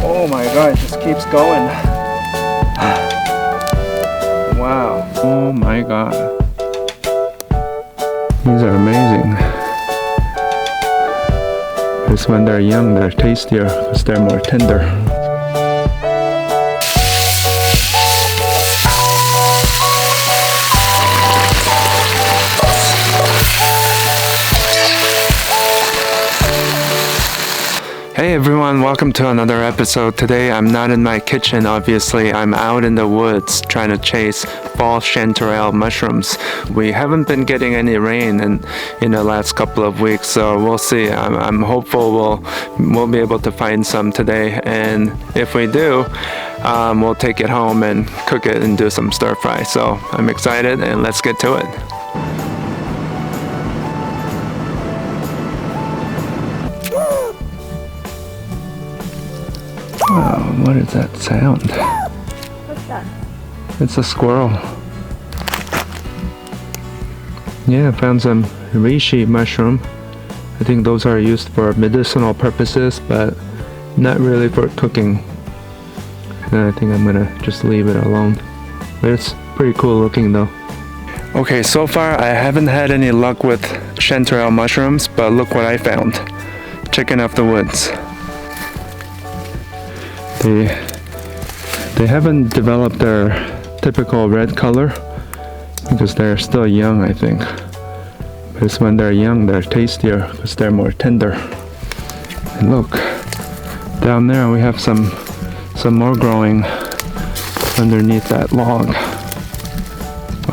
Oh my god, it just keeps going. Wow. Oh my god. These are amazing. Because when they're young, they're tastier because they're more tender. Hey everyone, welcome to another episode. Today I'm not in my kitchen, obviously. I'm out in the woods trying to chase fall chanterelle mushrooms. We haven't been getting any rain in the last couple of weeks, so we'll see. I'm hopeful we'll be able to find some today, and if we do, we'll take it home and cook it and do some stir fry. So I'm excited, and let's get to it. Wow, what is that sound? What's that? It's a squirrel. Yeah, I found some reishi mushroom. I think those are used for medicinal purposes, but not really for cooking. And I think I'm gonna just leave it alone. But it's pretty cool looking though. Okay, so far I haven't had any luck with chanterelle mushrooms, but look what I found. Chicken of the woods. They haven't developed their typical red color because they're still young, I think. Because when they're young, they're tastier because they're more tender. And look, down there we have some more growing underneath that log.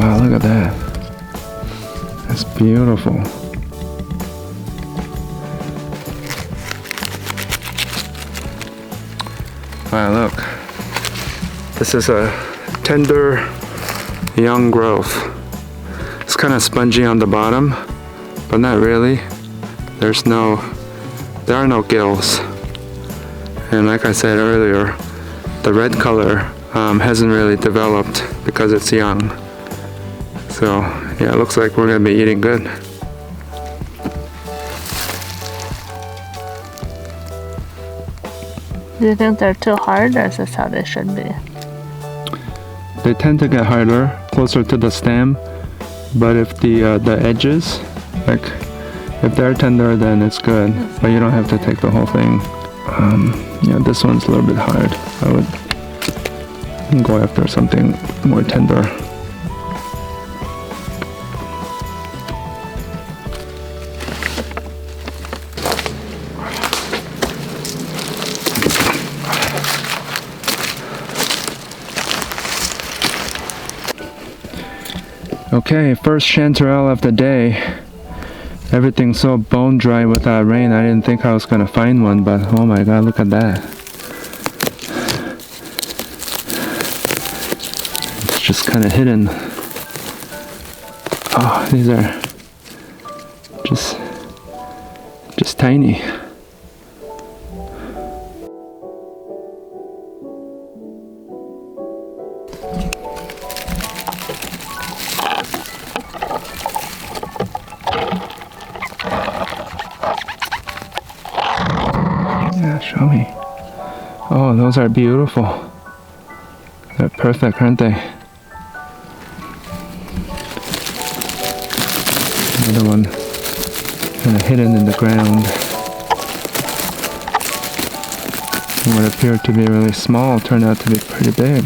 Wow, look at that. That's beautiful. Wow, look. This is a tender young growth. It's kind of spongy on the bottom, but not really. There are no gills. And like I said earlier, the red color hasn't really developed because it's young. So yeah, it looks like we're gonna be eating good. Do you think they're too hard, or is this how they should be? They tend to get harder closer to the stem, but if the edges, like if they're tender, then it's good. But you don't have to take the whole thing. Yeah, this one's a little bit hard. I would go after something more tender. Okay, first chanterelle of the day. Everything's so bone dry with that rain. I didn't think I was gonna find one, but oh my god, look at that. It's just kind of hidden. Oh, these are just tiny. Yeah, show me. Oh, those are beautiful. They're perfect, aren't they? Another one kind of hidden in the ground. What appeared to be really small turned out to be pretty big.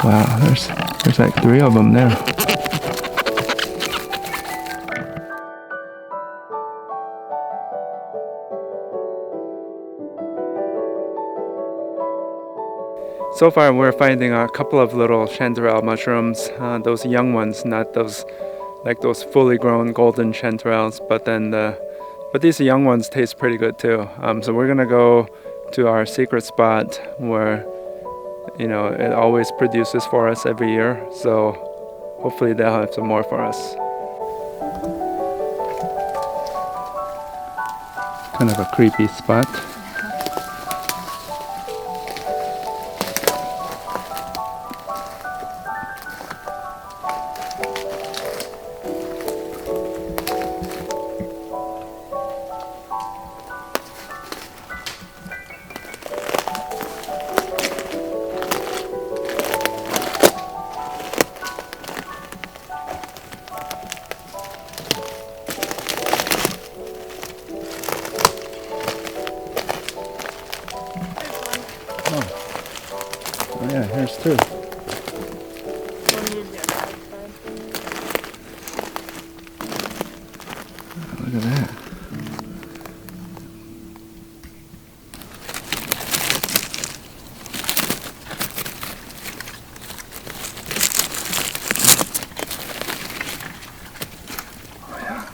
Wow, there's like 3 of them there. So far we're finding a couple of little chanterelle mushrooms, those young ones, not those fully grown golden chanterelles, but these young ones taste pretty good too. So we're gonna go to our secret spot where it always produces for us every year, so hopefully they'll have some more for us. Kind of a creepy spot. Yeah, here's two. Look at that. Oh yeah.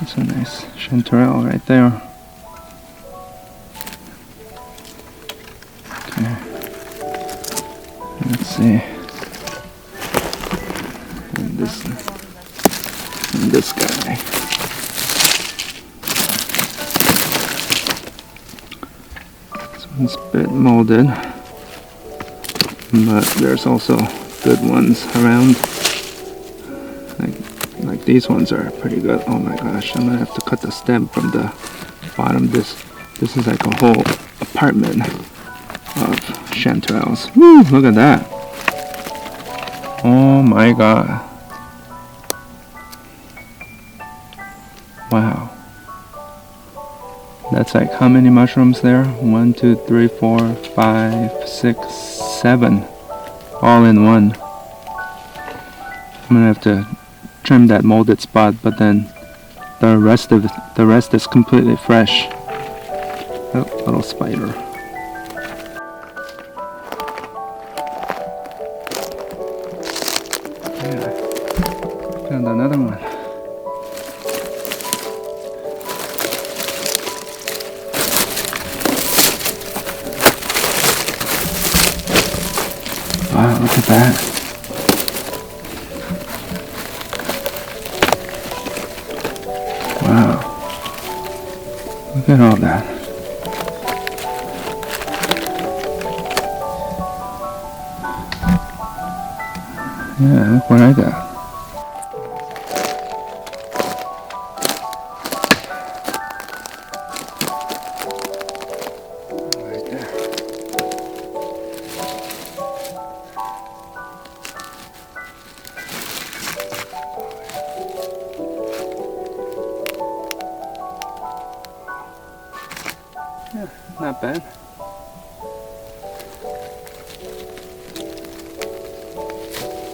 That's a nice chanterelle right there. Okay. Let's see. And this guy. This one's a bit molded, but there's also good ones around. Like these ones are pretty good. Oh my gosh, I'm gonna have to cut the stem from the bottom. This is like a whole apartment of chanterelles. Woo, look at that. Oh my god. Wow. That's like how many mushrooms there? 1, 2, 3, 4, 5, 6, 7. All in one. I'm gonna have to trim that molded spot, but then the rest is completely fresh. Oh, little spider. Yeah. Found another one. Wow, look at that. Wow. Look at all that. Yeah, look what I got. Right there. Yeah, not bad.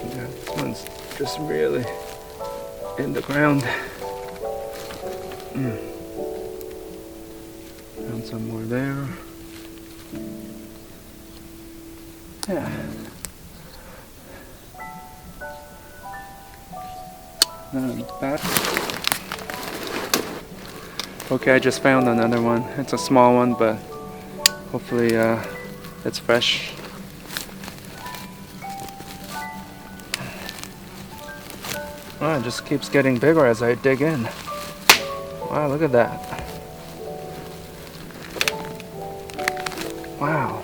Yeah, this one's just really in the ground. Found some more there. Yeah. Not bad. Okay, I just found another one. It's a small one, but hopefully it's fresh. Oh, it just keeps getting bigger as I dig in. Wow, look at that. Wow.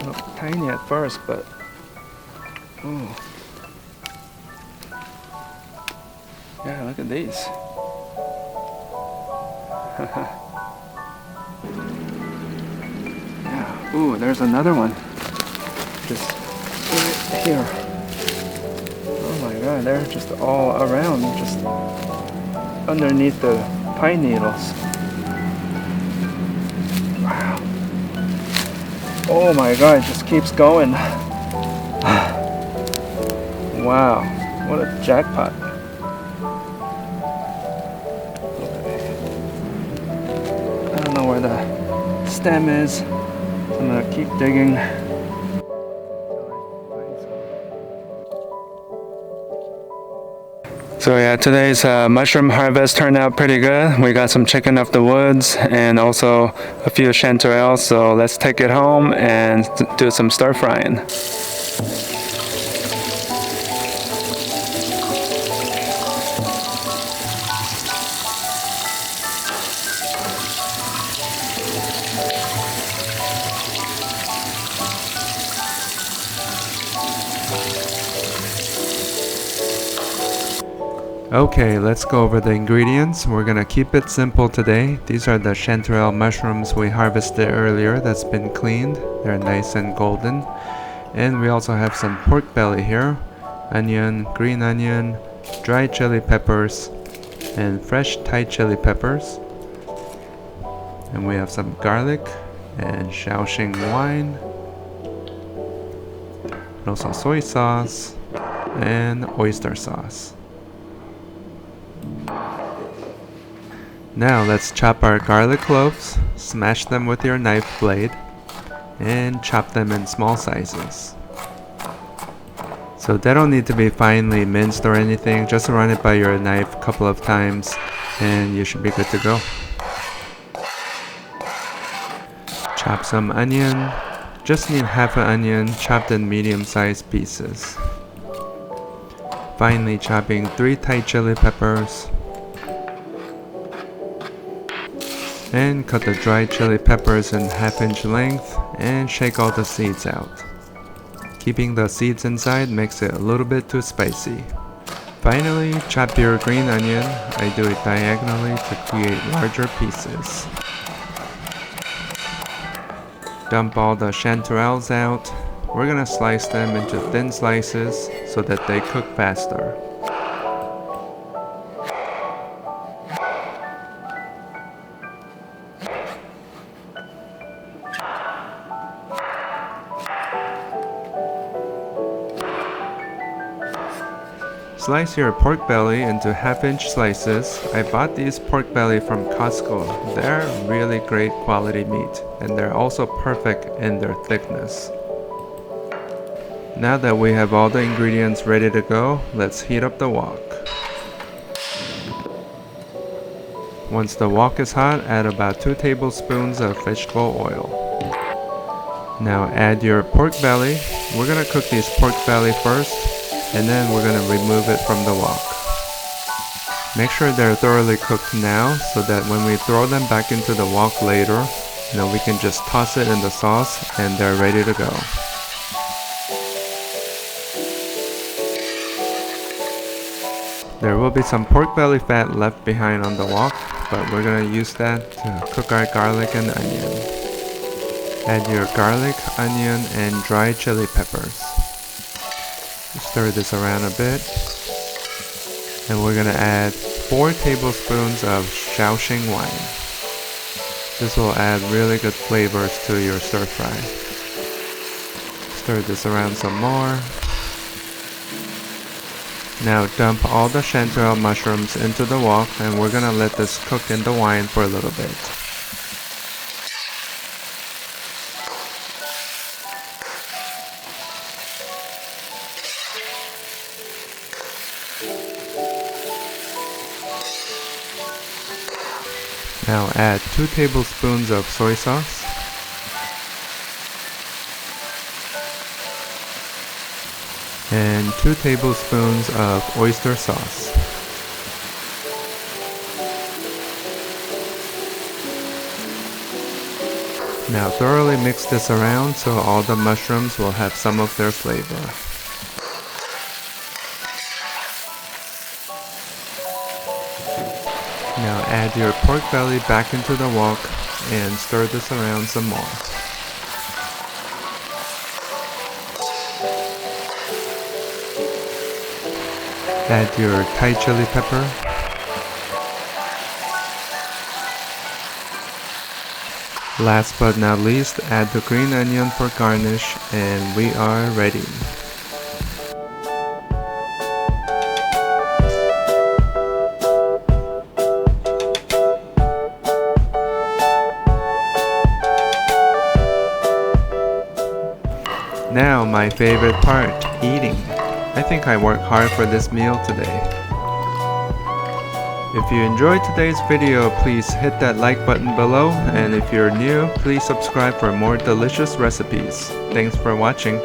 Look tiny at first, but ooh. Yeah, look at these. Yeah. Ooh, there's another one. Just right here. Oh my god, they're just all around, just underneath the pine needles. Wow. Oh my god, it just keeps going. Wow, what a jackpot. I don't know where the stem is, so I'm gonna keep digging. So yeah, today's mushroom harvest turned out pretty good. We got some chicken off the woods and also a few chanterelles, so let's take it home and do some stir frying. Okay, let's go over the ingredients. We're gonna keep it simple today. These are the chanterelle mushrooms we harvested earlier that's been cleaned. They're nice and golden. And we also have some pork belly here, onion, green onion, dried chili peppers, and fresh Thai chili peppers. And we have some garlic and Shaoxing wine. And also soy sauce and oyster sauce. Now let's chop our garlic cloves, smash them with your knife blade, and chop them in small sizes. So they don't need to be finely minced or anything, just run it by your knife a couple of times and you should be good to go. Chop some onion, just need half an onion chopped in medium-sized pieces. Finely chopping 3 Thai chili peppers. And cut the dried chili peppers in 1/2 inch length and shake all the seeds out. Keeping the seeds inside makes it a little bit too spicy. Finally, chop your green onion. I do it diagonally to create larger pieces. Dump all the chanterelles out. We're gonna slice them into thin slices so that they cook faster. Slice your pork belly into 1/2 inch slices. I bought these pork belly from Costco. They're really great quality meat, and they're also perfect in their thickness. Now that we have all the ingredients ready to go, let's heat up the wok. Once the wok is hot, add about 2 tablespoons of vegetable oil. Now add your pork belly. We're gonna cook these pork belly first, and then we're going to remove it from the wok. Make sure they're thoroughly cooked now so that when we throw them back into the wok later, we can just toss it in the sauce and they're ready to go. There will be some pork belly fat left behind on the wok, but we're going to use that to cook our garlic and onion. Add your garlic, onion, and dried chili peppers. Stir this around a bit, and we're gonna add 4 tablespoons of Shaoxing wine. This will add really good flavors to your stir fry. Stir this around some more. Now dump all the chanterelle mushrooms into the wok, and we're gonna let this cook in the wine for a little bit. Now add 2 tablespoons of soy sauce. And 2 tablespoons of oyster sauce. Now thoroughly mix this around so all the mushrooms will have some of their flavor. Now add your pork belly back into the wok and stir this around some more. Add your Thai chili pepper. Last but not least, add the green onion for garnish, and we are ready. Now my favorite part, eating. I think I worked hard for this meal today. If you enjoyed today's video, please hit that like button below, and if you're new, please subscribe for more delicious recipes. Thanks for watching.